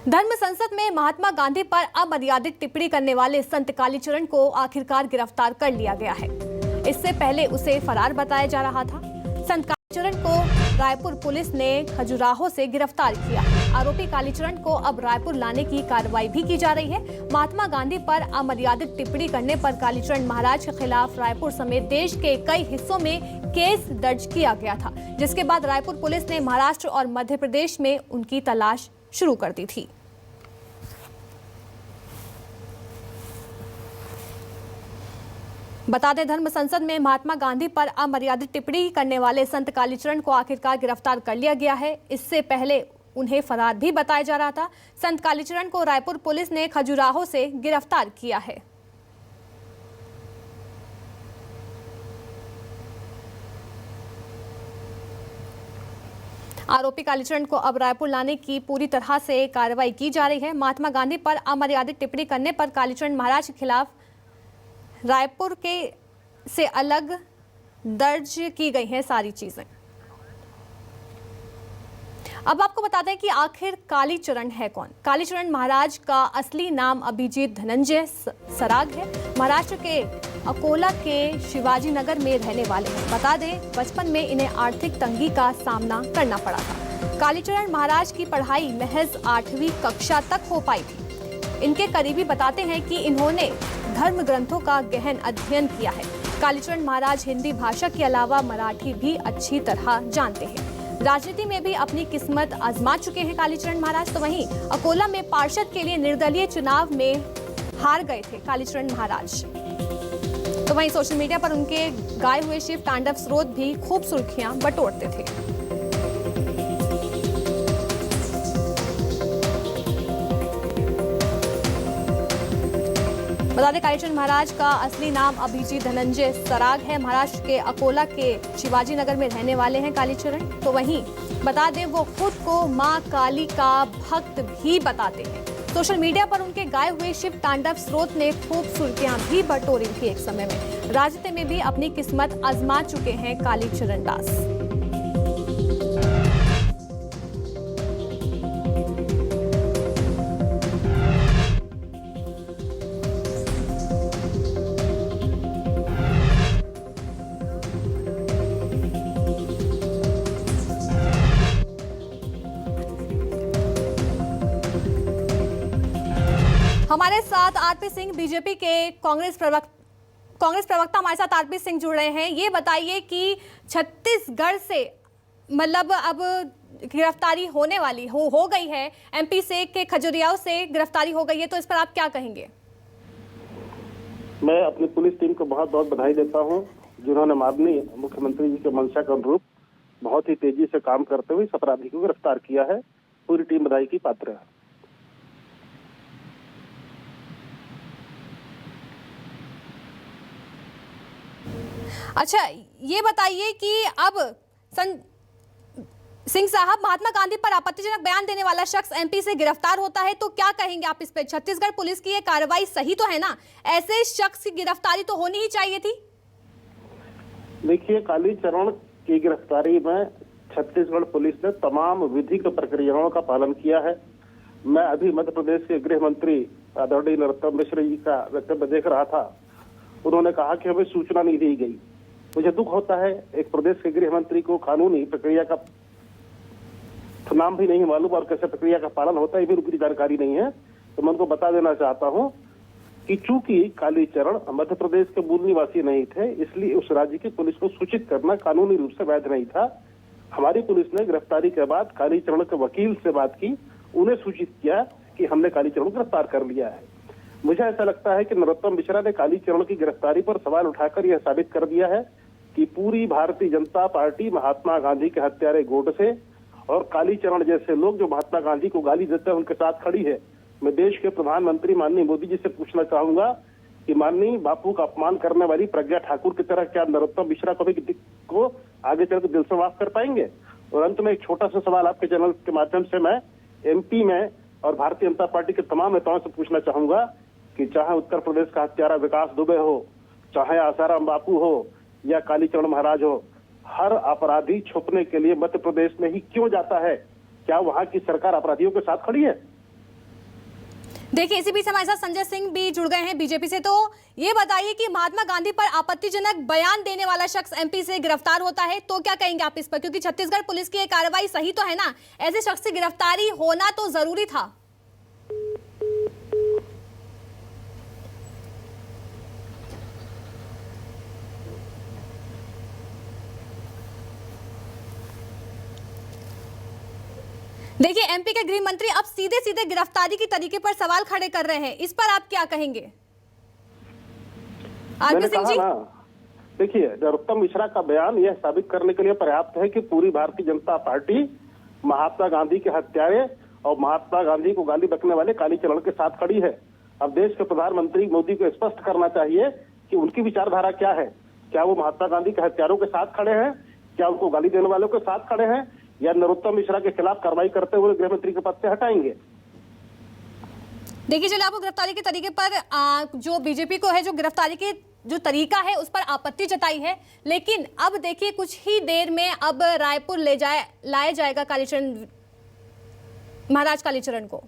धर्म संसद में महात्मा गांधी पर अमर्यादित टिप्पणी करने वाले संत कालीचरण को आखिरकार गिरफ्तार कर लिया गया है। इससे पहले उसे फरार बताया जा रहा था। संत कालीचरण को रायपुर पुलिस ने खजुराहो से गिरफ्तार किया। आरोपी कालीचरण को अब रायपुर लाने की कार्रवाई भी की जा रही है। महात्मा गांधी पर अमर्यादित टिप्पणी करने पर कालीचरण महाराज के खिलाफ रायपुर समेत देश के कई हिस्सों में केस दर्ज किया गया था, जिसके बाद रायपुर पुलिस ने महाराष्ट्र और मध्य प्रदेश में उनकी तलाश शुरू कर दी थी। बता दें, धर्म संसद में महात्मा गांधी पर अमर्यादित टिप्पणी करने वाले संत कालीचरण को आखिरकार गिरफ्तार कर लिया गया है। इससे पहले उन्हें फरार भी बताया जा रहा था। संत कालीचरण को रायपुर पुलिस ने खजुराहो से गिरफ्तार किया है। आरोपी कालीचरण को अब रायपुर लाने की पूरी तरह से कार्रवाई की जा रही है। महात्मा गांधी पर अमर्यादित टिप्पणी करने पर कालीचरण महाराज के खिलाफ रायपुर के से अलग दर्ज की गई हैं सारी चीजें। अब आपको बता दें कि आखिर कालीचरण है कौन। कालीचरण महाराज का असली नाम अभिजीत धनंजय सराग है। महाराष्ट्र के अकोला के शिवाजी नगर में रहने वाले हैं। बता दें, बचपन में इन्हें आर्थिक तंगी का सामना करना पड़ा था। कालीचरण महाराज की पढ़ाई महज 8वीं कक्षा तक हो पाई थी। इनके करीबी बताते हैं कि इन्होंने धर्म ग्रंथों का गहन अध्ययन किया है। कालीचरण महाराज हिंदी भाषा के अलावा मराठी भी अच्छी तरह जानते हैं। राजनीति में भी अपनी किस्मत आजमा चुके हैं कालीचरण महाराज। तो वहीं अकोला में पार्षद के लिए निर्दलीय चुनाव में हार गए थे कालीचरण महाराज। तो वहीं सोशल मीडिया पर उनके गाए हुए शिव तांडव स्रोत भी खूब सुर्खियां बटोरते थे। बता दें, कालीचरण महाराज का असली नाम अभिजीत धनंजय सराग है। महाराष्ट्र के अकोला के शिवाजी नगर में रहने वाले हैं कालीचरण। तो वहीं बता दें, वो खुद को मां काली का भक्त भी बताते हैं। सोशल मीडिया पर उनके गाए हुए शिव तांडव स्रोत ने खूब सुर्खियां भी बटोरी थी एक समय में। राजनीति में भी अपनी किस्मत आजमा चुके हैं कालीचरण दास। हमारे साथ आरपी सिंह, बीजेपी के कांग्रेस प्रवक्ता हमारे साथ आरपी सिंह जुड़ रहे हैं। ये बताइए कि छत्तीसगढ़ से मतलब अब गिरफ्तारी होने वाली हो गई है, एमपी से के खजुरियाओं से गिरफ्तारी हो गई है, तो इस पर आप क्या कहेंगे? मैं अपनी पुलिस टीम को बहुत बहुत बधाई देता हूं, जिन्होंने माननीय मुख्यमंत्री जी के मंशा के अनुरूप बहुत ही तेजी से काम करते हुए इस अपराधी को गिरफ्तार किया है। पूरी टीम बधाई की पात्र है। अच्छा, ये बताइए कि अब सिंह साहब, महात्मा गांधी पर आपत्तिजनक बयान देने वाला शख्स एमपी से गिरफ्तार होता है, तो क्या कहेंगे आप इस पे? छत्तीसगढ़ पुलिस की ये कार्रवाई सही तो है ना? ऐसे शख्स की गिरफ्तारी तो होनी ही चाहिए थी। देखिए, कालीचरण की गिरफ्तारी में छत्तीसगढ़ पुलिस ने तमाम विधिक प्रक्रियाओं का पालन किया है। मैं अभी मध्य प्रदेश के गृह मंत्री आदरणीय नरोत्तम मिश्र जी का वक्तव्य देख रहा था। उन्होंने कहा कि हमें सूचना नहीं दी गई। मुझे दुख होता है, एक प्रदेश के गृह मंत्री को कानूनी प्रक्रिया का नाम भी नहीं मालूम और कैसे प्रक्रिया का पालन होता है ये भी उनकी जानकारी नहीं है। तो मैं उनको बता देना चाहता हूं कि चूंकि कालीचरण मध्य प्रदेश के मूल निवासी नहीं थे, इसलिए उस राज्य की पुलिस को सूचित करना कानूनी रूप से वैध नहीं था। हमारी पुलिस ने गिरफ्तारी के बाद कालीचरण के वकील से बात की, उन्हें सूचित किया कि हमने कालीचरण को गिरफ्तार कर लिया है। मुझे ऐसा लगता है कि नरोत्तम मिश्रा ने कालीचरण की गिरफ्तारी पर सवाल उठाकर यह साबित कर दिया है कि पूरी भारतीय जनता पार्टी महात्मा गांधी के हत्यारे गुट से और कालीचरण जैसे लोग जो महात्मा गांधी को गाली देते हैं उनके साथ खड़ी है। मैं देश के प्रधानमंत्री माननीय मोदी जी से पूछना चाहूंगा कि माननीय बापू का अपमान करने वाली प्रज्ञा ठाकुर की तरह क्या नरोत्तम मिश्रा को आगे चलकर दिल से माफ कर पाएंगे? और अंत में एक छोटा सा सवाल आपके चैनल के माध्यम से मैं एमपी में और भारतीय जनता पार्टी के तमाम नेताओं से पूछना चाहूंगा कि चाहे उत्तर प्रदेश का हत्यारा विकास दुबे हो, चाहे आसाराम बापू हो या कालीचरण महाराज हो, हर अपराधी छुपने के लिए मध्य प्रदेश में ही क्यों जाता है? क्या वहां की सरकार अपराधियों के साथ खड़ी है? देखिए, इसी बीच हमारे साथ संजय सिंह भी जुड़ गए हैं बीजेपी से। तो ये बताइए कि महात्मा गांधी पर आपत्तिजनक बयान देने वाला शख्स एमपी से गिरफ्तार होता है, तो क्या कहेंगे आप इस पर? क्योंकि छत्तीसगढ़ पुलिस की ये कार्रवाई सही तो है ना? ऐसे शख्स की गिरफ्तारी होना तो जरूरी था। देखिए, एमपी के गृह मंत्री अब सीधे सीधे गिरफ्तारी के तरीके पर सवाल खड़े कर रहे हैं, इस पर आप क्या कहेंगे? आरपी सिंह जी, देखिए, नरोत्तम मिश्रा का बयान यह साबित करने के लिए पर्याप्त है कि पूरी भारतीय जनता पार्टी महात्मा गांधी के हत्यारे और महात्मा गांधी को गाली बकने वाले कालीचरण के साथ खड़ी है। अब देश के प्रधानमंत्री मोदी को स्पष्ट करना चाहिए कि उनकी विचारधारा क्या है। क्या वो महात्मा गांधी के हत्यारों के साथ खड़े हैं, क्या उनको गाली देने वालों के साथ खड़े हैं, या नरोत्तम मिश्रा के खिलाफ कार्रवाई करते हुए गृह मंत्री के पद से हटाएंगे? देखिए, चलिए, आपको गिरफ्तारी के तरीके पर जो बीजेपी को है, जो गिरफ्तारी के जो तरीका है उस पर आपत्ति जताई है, लेकिन अब देखिए कुछ ही देर में अब रायपुर लाया जाएगा महाराज कालीचरण को।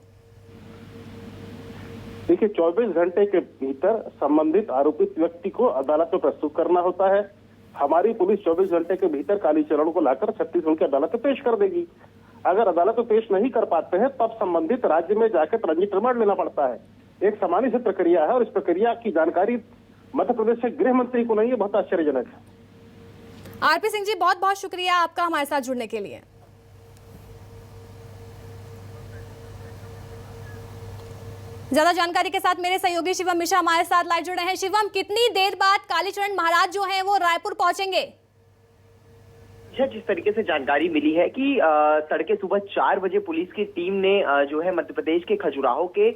देखिए, 24 घंटे के भीतर संबंधित आरोपित व्यक्ति को अदालत में प्रस्तुत करना होता है। हमारी पुलिस 24 घंटे के भीतर कालीचरण को लाकर छत्तीसगढ़ की अदालत में पेश कर देगी। अगर अदालत में पेश नहीं कर पाते हैं तब संबंधित राज्य में जाकर ट्रांजिट रिमांड लेना पड़ता है। एक सामान्य सी प्रक्रिया है और इस प्रक्रिया की जानकारी मध्य प्रदेश के गृह मंत्री को नहीं है। बहुत आश्चर्यजनक है। आरपी सिंह जी, बहुत बहुत शुक्रिया आपका हमारे साथ जुड़ने के लिए। ज्यादा जानकारी के साथ मेरे सहयोगी शिवम मिश्रा हमारे साथ लाइव जुड़े हैं। शिवम, कितनी देर बाद कालीचरण महाराज जो हैं वो रायपुर पहुंचेंगे? जिस तरीके से जानकारी मिली है कि तड़के सुबह 4 बजे पुलिस की टीम ने जो है मध्य प्रदेश के खजुराहो के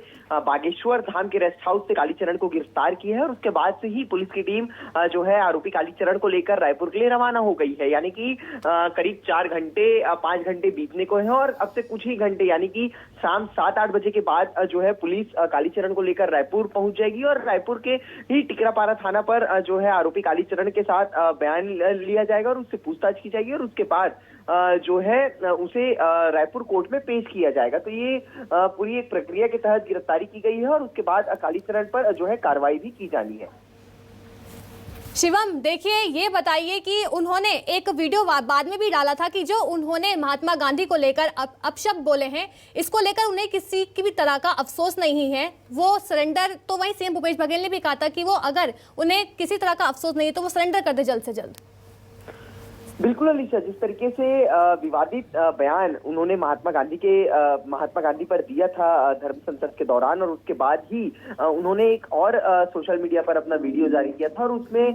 बागेश्वर धाम के रेस्ट हाउस से कालीचरण को गिरफ्तार किया है और उसके बाद से ही पुलिस की टीम जो है आरोपी कालीचरण को लेकर रायपुर के लिए रवाना हो गई है। यानी कि करीब 5 घंटे बीतने को है और अब से कुछ ही घंटे यानी कि शाम 7-8 बजे के बाद जो है पुलिस कालीचरण को लेकर रायपुर पहुंच जाएगी और रायपुर के ही टिकरापारा थाना पर जो है आरोपी कालीचरण के साथ बयान लिया जाएगा और उससे पूछताछ की जाएगी और उसके बाद जो है उसे रायपुर कोर्ट में पेश किया जाएगा। तो ये पूरी एक प्रक्रिया के तहत गिरफ्तारी की गई है और उसके बाद कालीचरण पर जो है कार्रवाई भी की जानी है। शिवम, देखिए, ये बताइए कि उन्होंने एक वीडियो बाद में भी डाला था कि जो उन्होंने महात्मा गांधी को लेकर अपशब्द बोले हैं, इसको लेकर उन्हें किसी की भी तरह का अफसोस नहीं है। वो सरेंडर, तो वहीं सीएम भूपेश बघेल ने भी कहा था कि वो अगर उन्हें किसी तरह का अफसोस नहीं है तो वो सरेंडर कर दे जल्द से जल्द। बिल्कुल अलीशा, जिस तरीके से विवादित बयान उन्होंने महात्मा गांधी पर दिया था धर्म संसद के दौरान और उसके बाद ही उन्होंने एक और सोशल मीडिया पर अपना वीडियो जारी किया था और उसमें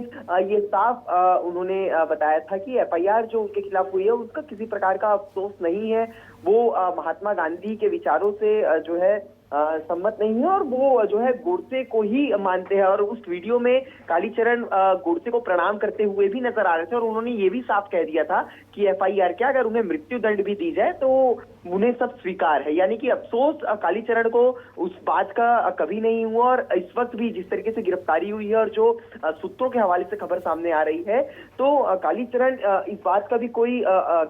ये साफ उन्होंने बताया था कि एफआईआर जो उनके खिलाफ हुई है उसका किसी प्रकार का अफसोस नहीं है। वो महात्मा गांधी के विचारों से जो है सम्मत नहीं है और वो जो है गोडसे को ही मानते हैं और उस वीडियो में कालीचरण गोडसे को प्रणाम करते हुए भी नजर आ रहे थे और उन्होंने ये भी साफ कह दिया था कि एफआईआर क्या, अगर उन्हें मृत्यु दंड भी दी जाए तो उन्हें सब स्वीकार है। यानी कि अफसोस कालीचरण को उस बात का कभी नहीं हुआ और इस वक्त भी जिस तरीके से गिरफ्तारी हुई है और जो सूत्रों के हवाले से खबर सामने आ रही है तो कालीचरण इस बात का भी कोई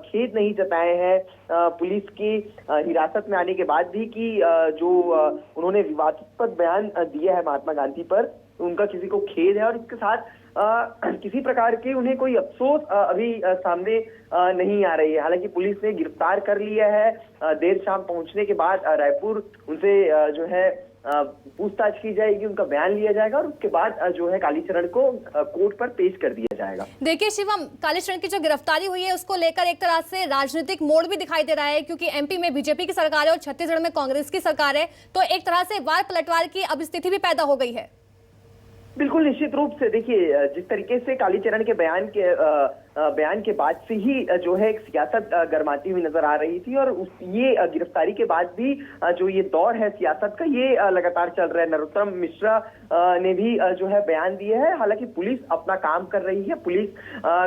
खेद नहीं जताए हैं पुलिस की हिरासत में आने के बाद भी कि जो उन्होंने विवादास्पद बयान दिया है महात्मा गांधी पर उनका किसी को खेद है और इसके साथ किसी प्रकार के उन्हें कोई अफसोस अभी सामने नहीं आ रही है। हालांकि पुलिस ने गिरफ्तार कर लिया है। देर शाम पहुंचने के बाद रायपुर उनसे जो है पूछताछ की जाएगी, उनका बयान लिया जाएगा और उसके बाद जो है कालीचरण को कोर्ट पर पेश कर दिया जाएगा। देखिए शिवम, कालीचरण की जो गिरफ्तारी हुई है उसको लेकर एक तरह से राजनीतिक मोड़ भी दिखाई दे रहा है क्योंकि एमपी में बीजेपी की सरकार है और छत्तीसगढ़ में कांग्रेस की सरकार है, तो एक तरह से वार पलटवार की अब स्थिति भी पैदा हो गई है। बिल्कुल निश्चित रूप से। देखिए, जिस तरीके से कालीचरण के बयान के बाद से ही जो है एक सियासत गरमाती हुई नजर आ रही थी और ये गिरफ्तारी के बाद भी जो ये दौर है सियासत का ये लगातार चल रहा है। नरोत्तम मिश्रा ने भी जो है बयान दिए हैं। हालांकि पुलिस अपना काम कर रही है, पुलिस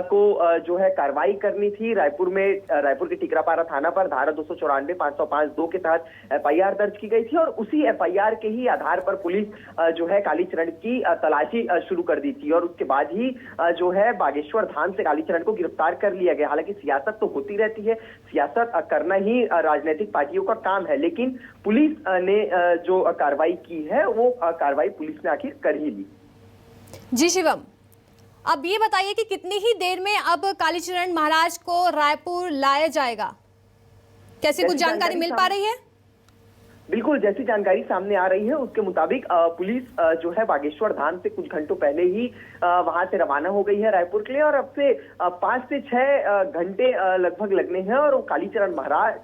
को जो है कार्रवाई करनी थी। रायपुर के टिकरापारा थाना पर धारा 294, 505(2) के तहत एफआईआर दर्ज की गई थी और उसी एफआईआर के ही आधार पर पुलिस जो है कालीचरण की तलाशी शुरू कर दी थी और उसके बाद ही जो है बागेश्वर धाम से कालीचरण कालीचरण को गिरफ्तार कर लिया गया। हालांकि सियासत तो होती रहती है, सियासत करना ही राजनीतिक पार्टियों का काम है, लेकिन पुलिस ने जो कार्रवाई की है वो कार्रवाई पुलिस ने आखिर कर ही ली। जी शिवम, अब ये बताइए कि कितनी ही देर में अब कालीचरण महाराज को रायपुर लाया जाएगा? कैसी कुछ जानकारी मिल पा रही है? बिल्कुल, जैसी जानकारी सामने आ रही है उसके मुताबिक पुलिस जो है बागेश्वर धाम से कुछ घंटों पहले ही वहां से रवाना हो गई है रायपुर के लिए, और अब से 5 से 6 घंटे लगभग लगने हैं। और कालीचरण महाराज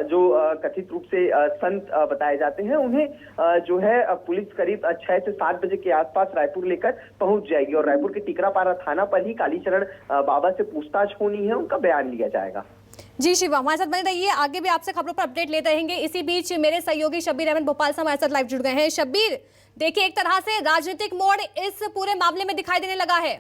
जो कथित रूप से संत बताए जाते हैं, उन्हें जो है पुलिस करीब 6 से 7 बजे के आसपास रायपुर लेकर पहुंच जाएगी और रायपुर के टिकरापारा थाना पर ही कालीचरण बाबा से पूछताछ होनी है, उनका बयान लिया जाएगा। जी शिवा, हमारे साथ बने रहिए, आगे भी आपसे खबरों पर अपडेट लेते रहेंगे। इसी बीच मेरे सहयोगी शब्बीर अहमद भोपाल से हमारे साथ लाइव जुड़ गए हैं। शब्बीर, देखिए एक तरह से राजनीतिक मोड़ इस पूरे मामले में दिखाई देने लगा है।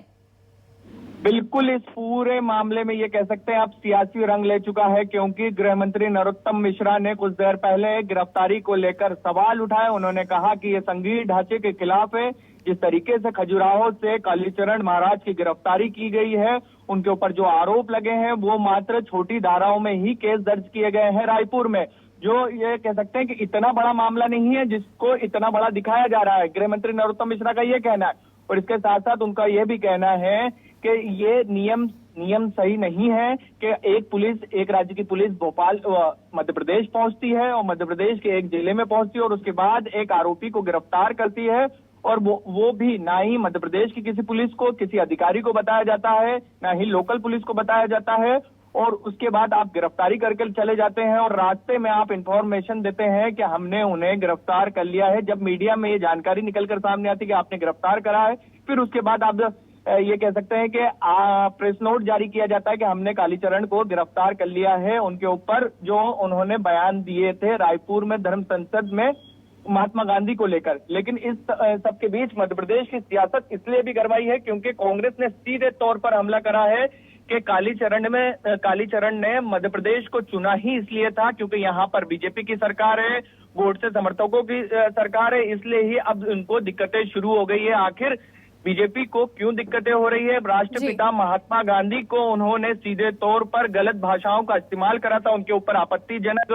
बिल्कुल, इस पूरे मामले में ये कह सकते हैं अब सियासी रंग ले चुका है, क्योंकि गृह मंत्री नरोत्तम मिश्रा ने कुछ देर पहले गिरफ्तारी को लेकर सवाल उठाए। उन्होंने कहा कि ये संघीय ढांचे के खिलाफ है। जिस तरीके से खजुराहो से कालीचरण महाराज की गिरफ्तारी की गई है, उनके ऊपर जो आरोप लगे हैं वो मात्र छोटी धाराओं में ही केस दर्ज किए गए हैं रायपुर में, जो ये कह सकते हैं कि इतना बड़ा मामला नहीं है जिसको इतना बड़ा दिखाया जा रहा है। गृह मंत्री नरोत्तम मिश्रा का ये कहना है, और इसके साथ साथ उनका ये भी कहना है कि ये नियम सही नहीं है कि एक राज्य की पुलिस भोपाल मध्य प्रदेश पहुंचती है और मध्य प्रदेश के एक जिले में पहुंचती है और उसके बाद एक आरोपी को गिरफ्तार करती है, और वो भी ना ही मध्य प्रदेश की किसी पुलिस को, किसी अधिकारी को बताया जाता है, ना ही लोकल पुलिस को बताया जाता है, और उसके बाद आप गिरफ्तारी करके चले जाते हैं और रास्ते में आप इंफॉर्मेशन देते हैं कि हमने उन्हें गिरफ्तार कर लिया है। जब मीडिया में ये जानकारी निकलकर सामने आती है कि आपने गिरफ्तार करा है, फिर उसके बाद आप ये कह सकते हैं कि प्रेस नोट जारी किया जाता है कि हमने कालीचरण को गिरफ्तार कर लिया है। उनके ऊपर जो उन्होंने बयान दिए थे रायपुर में धर्म संसद में महात्मा गांधी को लेकर। लेकिन इस सबके बीच मध्य प्रदेश की सियासत इसलिए भी गरमाई है क्योंकि कांग्रेस ने सीधे तौर पर हमला करा है कि कालीचरण ने मध्य प्रदेश को चुना ही इसलिए था क्योंकि यहाँ पर बीजेपी की सरकार है, गोडसे समर्थकों की सरकार है, इसलिए ही अब उनको दिक्कतें शुरू हो गई है। आखिर बीजेपी को क्यों दिक्कतें हो रही है? राष्ट्रपिता महात्मा गांधी को उन्होंने सीधे तौर पर गलत भाषाओं का इस्तेमाल करा था, उनके ऊपर आपत्तिजनक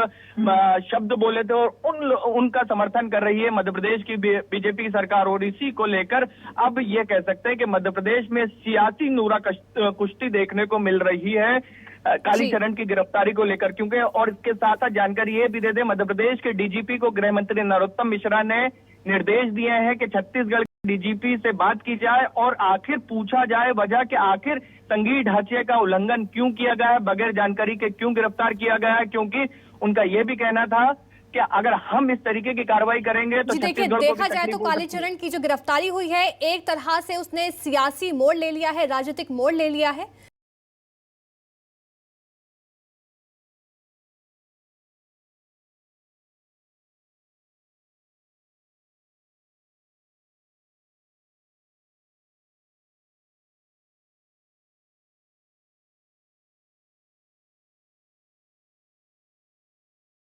शब्द बोले थे, और उनका समर्थन कर रही है मध्य प्रदेश की बीजेपी की सरकार। और इसी को लेकर अब ये कह सकते हैं कि मध्य प्रदेश में सियासी नूरा कुश्ती देखने को मिल रही है कालीचरण की गिरफ्तारी को लेकर, क्योंकि और इसके साथ साथ जानकारी ये भी दे दे, मध्य प्रदेश के डीजीपी को गृह मंत्री नरोत्तम मिश्रा ने निर्देश दिए हैं कि छत्तीसगढ़ डीजीपी से बात की जाए और आखिर पूछा जाए वजह कि आखिर संघीय ढांचे का उल्लंघन क्यों किया गया है, बगैर जानकारी के क्यों गिरफ्तार किया गया है। क्योंकि उनका यह भी कहना था कि अगर हम इस तरीके की कार्रवाई करेंगे तो देखिए, देखा जाए तो कालीचरण की जो गिरफ्तारी हुई है एक तरह से उसने सियासी मोड़ ले लिया है, राजनीतिक मोड़ ले लिया है।